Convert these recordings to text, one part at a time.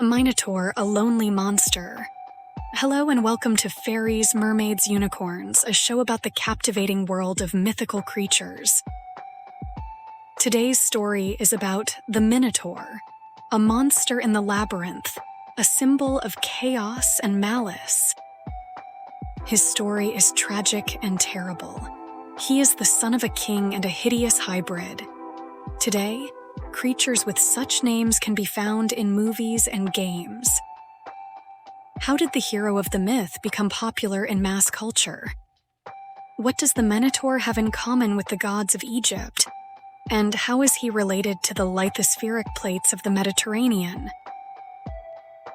A Minotaur, a lonely monster. Hello and welcome to Fairies, Mermaids, Unicorns, a show about the captivating world of mythical creatures. Today's story is about the Minotaur, a monster in the Labyrinth, a symbol of chaos and malice. His story is tragic and terrible. He is the son of a king and a hideous hybrid. Today, creatures with such names can be found in movies and games. How did the hero of the myth become popular in mass culture? What does the Minotaur have in common with the gods of Egypt? And how is he related to the lithospheric plates of the Mediterranean?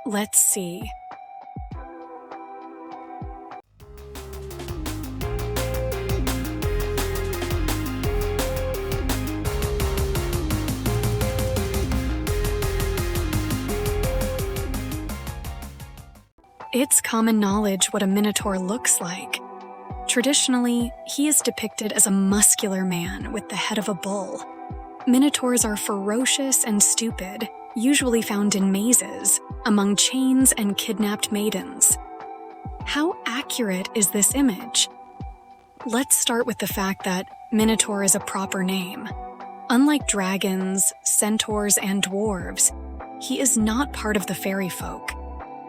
Let's see. It's common knowledge what a Minotaur looks like. Traditionally, he is depicted as a muscular man with the head of a bull. Minotaurs are ferocious and stupid, usually found in mazes, among chains and kidnapped maidens. How accurate is this image? Let's start with the fact that Minotaur is a proper name. Unlike dragons, centaurs, and dwarves, he is not part of the fairy folk.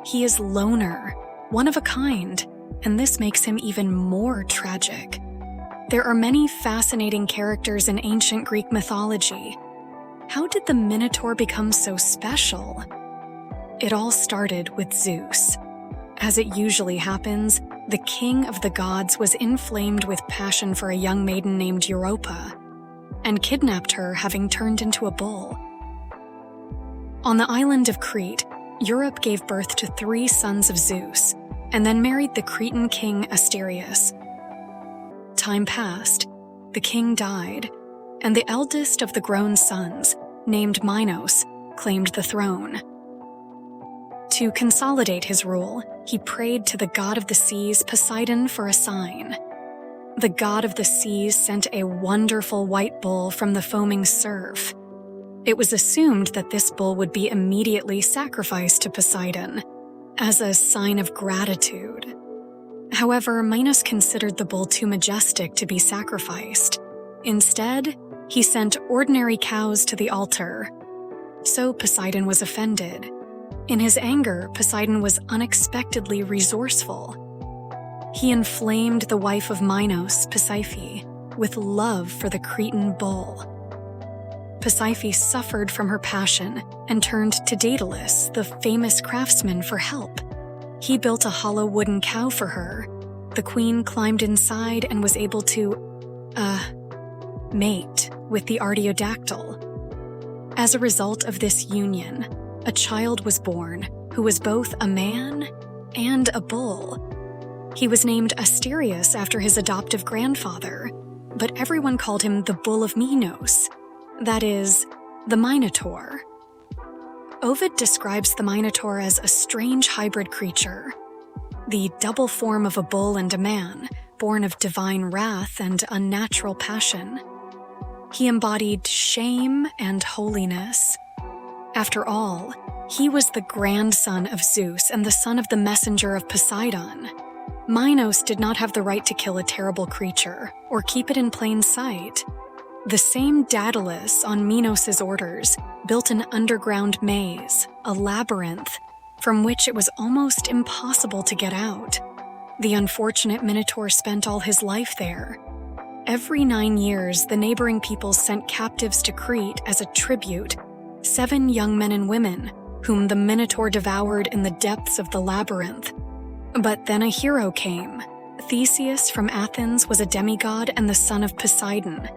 He is loner, one of a kind, and this makes him even more tragic. There are many fascinating characters in ancient Greek mythology. How did the Minotaur become so special? It all started with Zeus. As it usually happens, the king of the gods was inflamed with passion for a young maiden named Europa, and kidnapped her, having turned into a bull. On the island of Crete, Europe gave birth to 3 sons of Zeus, and then married the Cretan king Asterius. Time passed, the king died, and the eldest of the grown sons, named Minos, claimed the throne. To consolidate his rule, he prayed to the god of the seas, Poseidon, for a sign. The god of the seas sent a wonderful white bull from the foaming surf. It was assumed that this bull would be immediately sacrificed to Poseidon, as a sign of gratitude. However, Minos considered the bull too majestic to be sacrificed. Instead, he sent ordinary cows to the altar. So Poseidon was offended. In his anger, Poseidon was unexpectedly resourceful. He inflamed the wife of Minos, Pasiphae, with love for the Cretan bull. Pasiphae suffered from her passion and turned to Daedalus, the famous craftsman, for help. He built a hollow wooden cow for her. The queen climbed inside and was able to, mate with the artiodactyl. As a result of this union, a child was born who was both a man and a bull. He was named Asterius after his adoptive grandfather, but everyone called him the Bull of Minos. That is, the Minotaur. Ovid describes the Minotaur as a strange hybrid creature, the double form of a bull and a man, born of divine wrath and unnatural passion. He embodied shame and holiness. After all, he was the grandson of Zeus and the son of the messenger of Poseidon. Minos did not have the right to kill a terrible creature or keep it in plain sight. The same Daedalus, on Minos' orders, built an underground maze, a labyrinth, from which it was almost impossible to get out. The unfortunate Minotaur spent all his life there. Every 9 years, the neighboring peoples sent captives to Crete as a tribute, 7 young men and women, whom the Minotaur devoured in the depths of the labyrinth. But then a hero came. Theseus from Athens was a demigod and the son of Poseidon.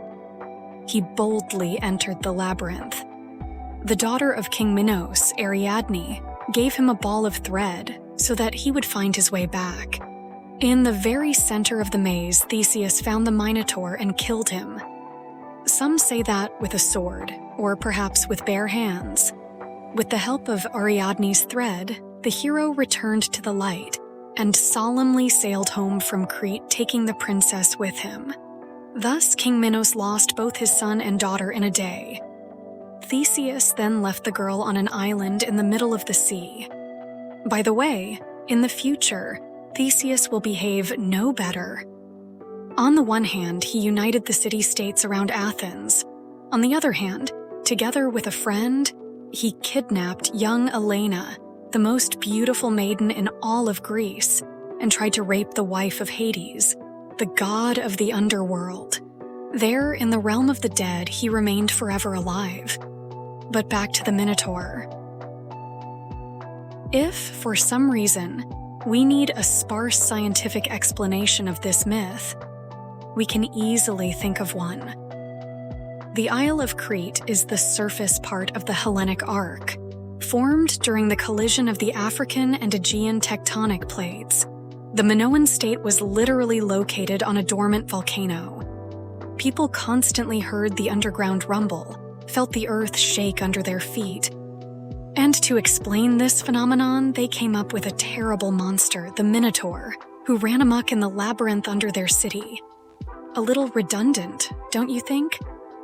He boldly entered the labyrinth. The daughter of King Minos, Ariadne, gave him a ball of thread so that he would find his way back. In the very center of the maze, Theseus found the Minotaur and killed him. Some say that with a sword, or perhaps with bare hands. With the help of Ariadne's thread, the hero returned to the light and solemnly sailed home from Crete, taking the princess with him. Thus, King Minos lost both his son and daughter in a day. Theseus then left the girl on an island in the middle of the sea. By the way, in the future, Theseus will behave no better. On the one hand, he united the city-states around Athens. On the other hand, together with a friend, he kidnapped young Elena, the most beautiful maiden in all of Greece, and tried to rape the wife of Hades, the god of the underworld. There, in the realm of the dead, he remained forever alive. But back to the Minotaur. If, for some reason, we need a sparse scientific explanation of this myth, we can easily think of one. The Isle of Crete is the surface part of the Hellenic Arc, formed during the collision of the African and Aegean tectonic plates. The Minoan state was literally located on a dormant volcano. People constantly heard the underground rumble, felt the earth shake under their feet. And to explain this phenomenon, they came up with a terrible monster, the Minotaur, who ran amok in the labyrinth under their city. A little redundant, don't you think?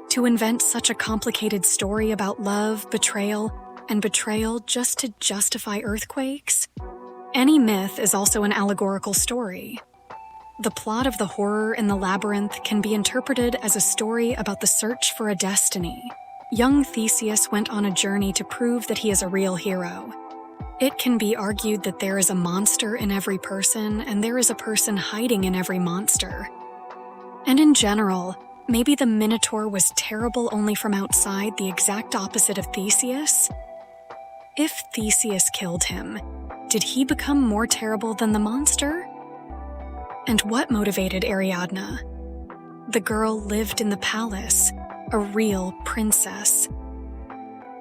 To invent such a complicated story about love, betrayal, and betrayal just to justify earthquakes? Any myth is also an allegorical story. The plot of the horror in the labyrinth can be interpreted as a story about the search for a destiny. Young Theseus went on a journey to prove that he is a real hero. It can be argued that there is a monster in every person, and there is a person hiding in every monster. And in general, maybe the Minotaur was terrible only from outside, the exact opposite of Theseus? If Theseus killed him, did he become more terrible than the monster? And what motivated Ariadne? The girl lived in the palace, a real princess.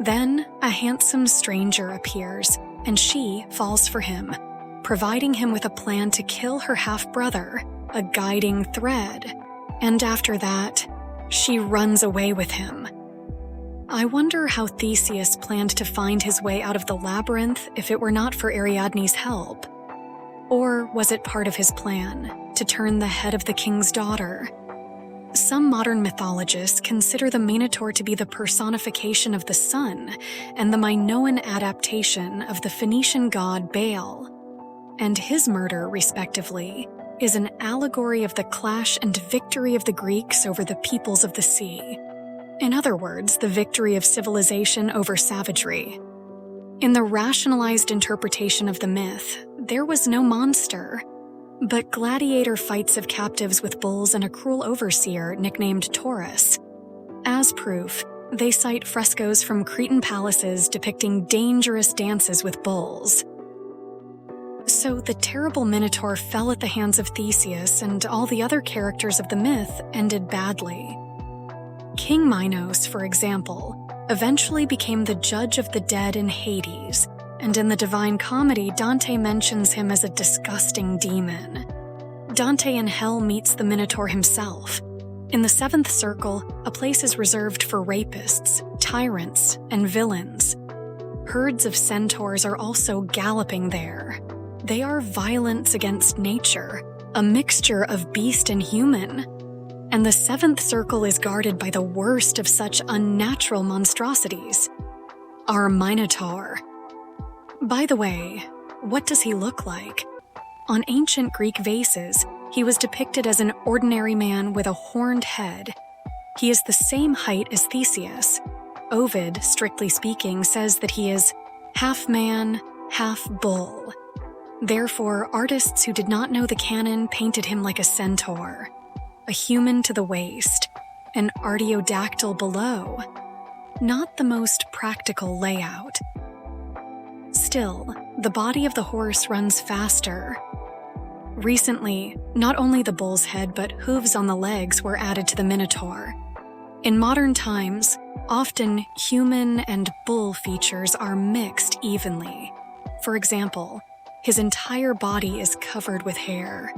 Then a handsome stranger appears, and she falls for him, providing him with a plan to kill her half-brother, a guiding thread. And after that, she runs away with him. I wonder how Theseus planned to find his way out of the labyrinth if it were not for Ariadne's help. Or was it part of his plan, to turn the head of the king's daughter? Some modern mythologists consider the Minotaur to be the personification of the sun and the Minoan adaptation of the Phoenician god Baal, and his murder, respectively, is an allegory of the clash and victory of the Greeks over the peoples of the sea. In other words, the victory of civilization over savagery. In the rationalized interpretation of the myth, there was no monster, but gladiator fights of captives with bulls and a cruel overseer nicknamed Taurus. As proof, they cite frescoes from Cretan palaces depicting dangerous dances with bulls. So the terrible Minotaur fell at the hands of Theseus, and all the other characters of the myth ended badly. King Minos, for example, eventually became the judge of the dead in Hades, and in the Divine Comedy, Dante mentions him as a disgusting demon. Dante in Hell meets the Minotaur himself. In the seventh circle, a place is reserved for rapists, tyrants, and villains. Herds of centaurs are also galloping there. They are violence against nature, a mixture of beast and human. And the seventh circle is guarded by the worst of such unnatural monstrosities, our Minotaur. By the way, what does he look like? On ancient Greek vases, he was depicted as an ordinary man with a horned head. He is the same height as Theseus. Ovid, strictly speaking, says that he is half man, half bull. Therefore, artists who did not know the canon painted him like a centaur, a human to the waist, an artiodactyl below. Not the most practical layout. Still, the body of the horse runs faster. Recently, not only the bull's head but hooves on the legs were added to the Minotaur. In modern times, often human and bull features are mixed evenly. For example, his entire body is covered with hair.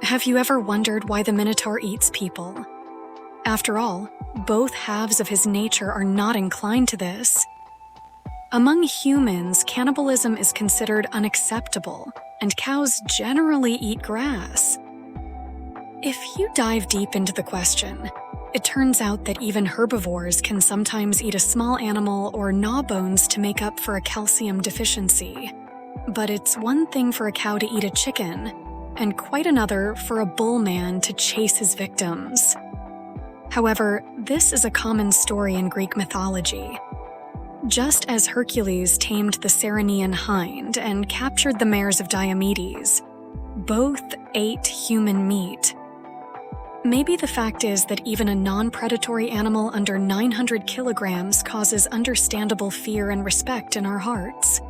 Have you ever wondered why the Minotaur eats people? After all, both halves of his nature are not inclined to this. Among humans, cannibalism is considered unacceptable, and cows generally eat grass. If you dive deep into the question, It turns out that even herbivores can sometimes eat a small animal or gnaw bones to make up for a calcium deficiency. But it's one thing for a cow to eat a chicken, and quite another for a bull man to chase his victims. However, this is a common story in Greek mythology. Just as Hercules tamed the Ceryneian hind and captured the mares of Diomedes, both ate human meat. Maybe the fact is that even a non-predatory animal under 900 kilograms causes understandable fear and respect in our hearts.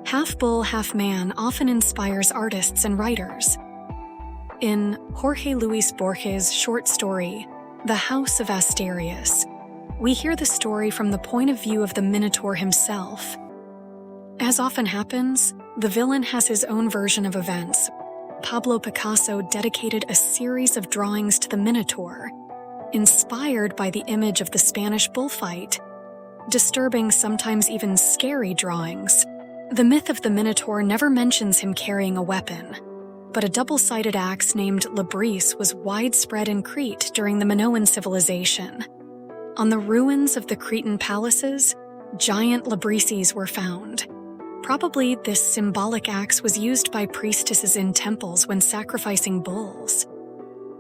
Half bull, half man often inspires artists and writers. In Jorge Luis Borges' short story, The House of Asterius, we hear the story from the point of view of the Minotaur himself. As often happens, the villain has his own version of events. Pablo Picasso dedicated a series of drawings to the Minotaur, inspired by the image of the Spanish bullfight. Disturbing, sometimes even scary drawings. The myth of the Minotaur never mentions him carrying a weapon, but a double-sided axe named Labyrinth was widespread in Crete during the Minoan civilization. On the ruins of the Cretan palaces, giant Labyrinths were found. Probably this symbolic axe was used by priestesses in temples when sacrificing bulls.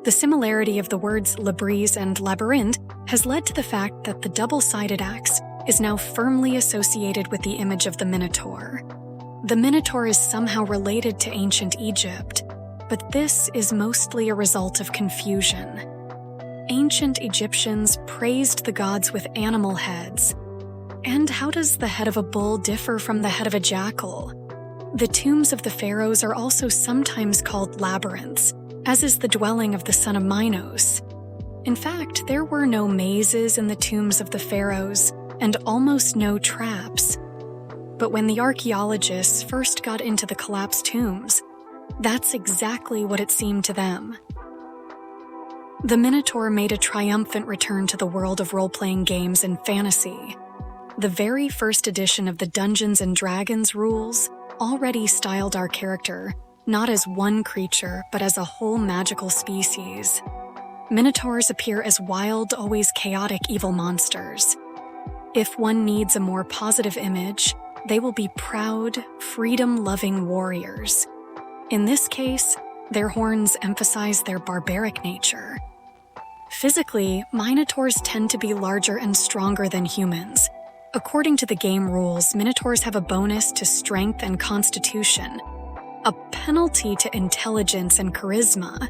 The similarity of the words Labyrinth and Labyrinth has led to the fact that the double-sided axe is now firmly associated with the image of the Minotaur. The Minotaur is somehow related to ancient Egypt, but this is mostly a result of confusion. Ancient Egyptians praised the gods with animal heads. And how does the head of a bull differ from the head of a jackal? The tombs of the pharaohs are also sometimes called labyrinths, as is the dwelling of the son of Minos. In fact, there were no mazes in the tombs of the pharaohs, and almost no traps. But when the archaeologists first got into the collapsed tombs, that's exactly what it seemed to them. The Minotaur made a triumphant return to the world of role-playing games and fantasy. The very first edition of the Dungeons & Dragons rules already styled our character not as one creature, but as a whole magical species. Minotaurs appear as wild, always chaotic evil monsters. If one needs a more positive image, they will be proud, freedom-loving warriors. In this case, their horns emphasize their barbaric nature. Physically, Minotaurs tend to be larger and stronger than humans. According to the game rules, Minotaurs have a bonus to strength and constitution, a penalty to intelligence and charisma,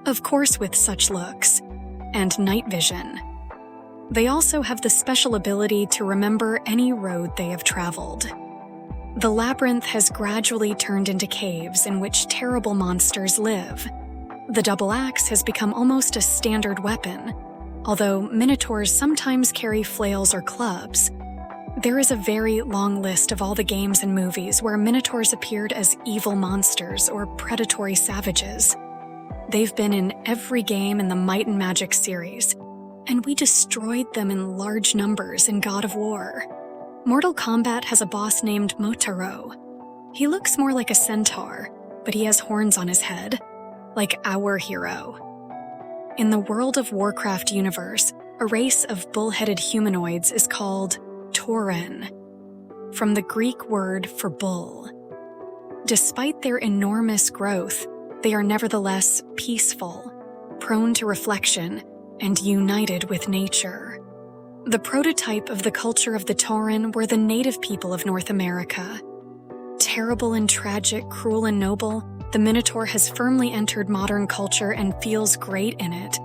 of course with such looks, and night vision. They also have the special ability to remember any road they have traveled. The labyrinth has gradually turned into caves in which terrible monsters live. The double axe has become almost a standard weapon, although Minotaurs sometimes carry flails or clubs. There is a very long list of all the games and movies where Minotaurs appeared as evil monsters or predatory savages. They've been in every game in the Might and Magic series, and we destroyed them in large numbers in God of War. Mortal Kombat has a boss named Motaro. He looks more like a centaur, but he has horns on his head, like our hero. In the World of Warcraft universe, a race of bull-headed humanoids is called Tauren, from the Greek word for bull. Despite their enormous growth, they are nevertheless peaceful, prone to reflection, and united with nature. The prototype of the culture of the Tauren were the native people of North America. Terrible and tragic, cruel and noble, the Minotaur has firmly entered modern culture and feels great in it.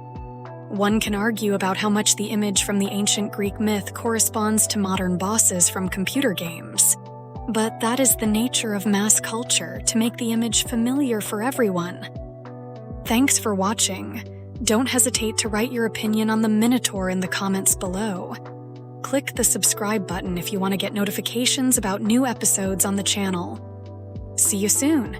One can argue about how much the image from the ancient Greek myth corresponds to modern bosses from computer games. But that is the nature of mass culture, to make the image familiar for everyone. Thanks for watching. Don't hesitate to write your opinion on the Minotaur in the comments below. Click the subscribe button if you want to get notifications about new episodes on the channel. See you soon!